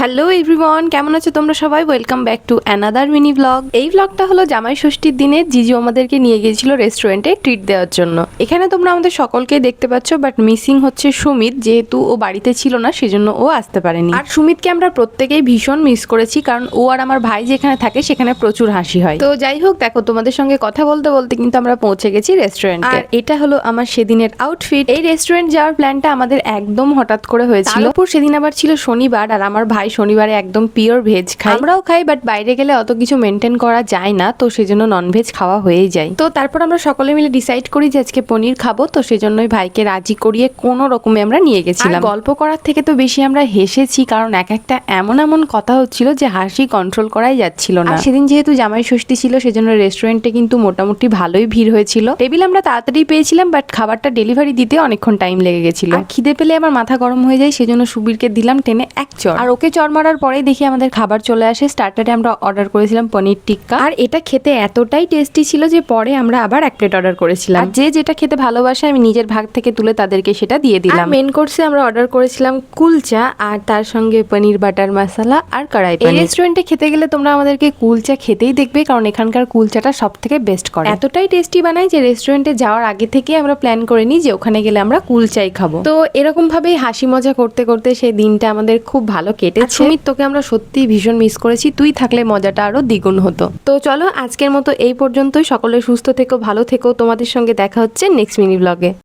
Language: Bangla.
হ্যালো এভরিওয়ান, কেমন আছো তোমরা সবাই? Welcome back to another mini blog. এই ব্লগটা হলো জামাই ষষ্ঠীর দিনে জিজু আমাদেরকে নিয়ে গিয়েছিল রেস্টুরেন্টে ট্রিট দেওয়ার জন্য। এখানে তোমরা আমাদের সকলকে দেখতে পাচ্ছ, বাট মিসিং হচ্ছে সুমিত, যেহেতু ও বাড়িতে ছিল না সেজন্য ও আসতে পারেনি। আর সুমিতকে আমরা প্রত্যেকেই ভীষণ মিস করেছি, কারণ ও আর আমার ভাই যেখানে থাকে সেখানে প্রচুর হাসি হয়। তো যাই হোক, দেখো তোমাদের সঙ্গে কথা বলতে বলতে কিন্তু আমরা পৌঁছে গেছি রেস্টুরেন্টে। আর এটা হলো আমার সেদিনের আউটফিট। এই রেস্টুরেন্ট যাওয়ার প্ল্যানটা আমাদের একদম হঠাৎ করে হয়েছিল। তারপর সেদিন আবার ছিল শনিবার, আর আমার ভাই শনিবারে একদম পিওর ভেজ খাই। আমরাও খাই, বাট বাইরে গেলে অত কিছু মেনটেন করা যায় না, তো সেজন্য ননভেজ খাওয়া হয়েই যায়। তো তারপর আমরা সকলে মিলে ডিসাইড করি যে আজকে পনির খাবো, তো সেজন্যই ভাইকে রাজি করিয়ে কোনো রকমে আমরা নিয়ে গেছিলাম। গল্প করার থেকে তো বেশি আমরা হেসেছি, কারণ এক একটা এমন এমন কথা হচ্ছিল যে হাসি কন্ট্রোল করাই যাচ্ছিল না। সেদিন যেহেতু জামাই ষষ্ঠী ছিল সেজন্য রেস্টুরেন্টে কিন্তু মোটামুটি ভালোই ভিড় হয়েছিল। টেবিল আমরা তাড়াতাড়ি পেয়েছিলাম, বাট খাবারটা ডেলিভারি দিতে অনেকক্ষণ টাইম লেগে গেছিল। খিদে পেলে আমার মাথা গরম হয়ে যায়, সেজন্য সুবীরকে দিলাম টেনে এক চড়। আর ওকে চড় মারার পরেই দেখি আমাদের খাবার চলে আসে। স্টার্টারে আমরা অর্ডার করেছিলাম পনির টিক্কা, আর এটা খেতে এতটাই টেস্টি ছিল যে পরে আমরা আবার এক প্লেট অর্ডার করেছিলাম। যে যেটা খেতে ভালোবাসে আমি নিজের ভাগ থেকে তুলে তাদেরকে সেটা দিয়ে দিলাম। মেন কোর্সে আমরা অর্ডার করেছিলাম কুলচা, আর তার সঙ্গে পনির বাটার মশলা আর কড়াই পানির। এই রেস্টুরেন্টে খেতে গেলে তোমরা আমাদেরকে কুলচা খেতেই দেখবে, কারণ এখানকার কুলচাটা সব থেকে বেস্ট করে। এতটাই টেস্টি বানায় যে রেস্টুরেন্টে যাওয়ার আগে থেকে আমরা প্ল্যান করে নিই যে ওখানে গেলে আমরা কুলচাই খাবো। তো এরকম ভাবেই হাসি মজা করতে করতে সেই দিনটা আমাদের খুব ভালো কেটেছে। সুমিত, তোকে আমরা সত্যি ভীষণ মিস করেছি, তুই থাকলে মজাটা আরো দ্বিগুণ হতো। তো চলো আজকের মতো এই পর্যন্তই। সকলে সুস্থ থেকো, ভালো থেকো। তোমাদের সঙ্গে দেখা হচ্ছে নেক্সট মিনি ব্লগে।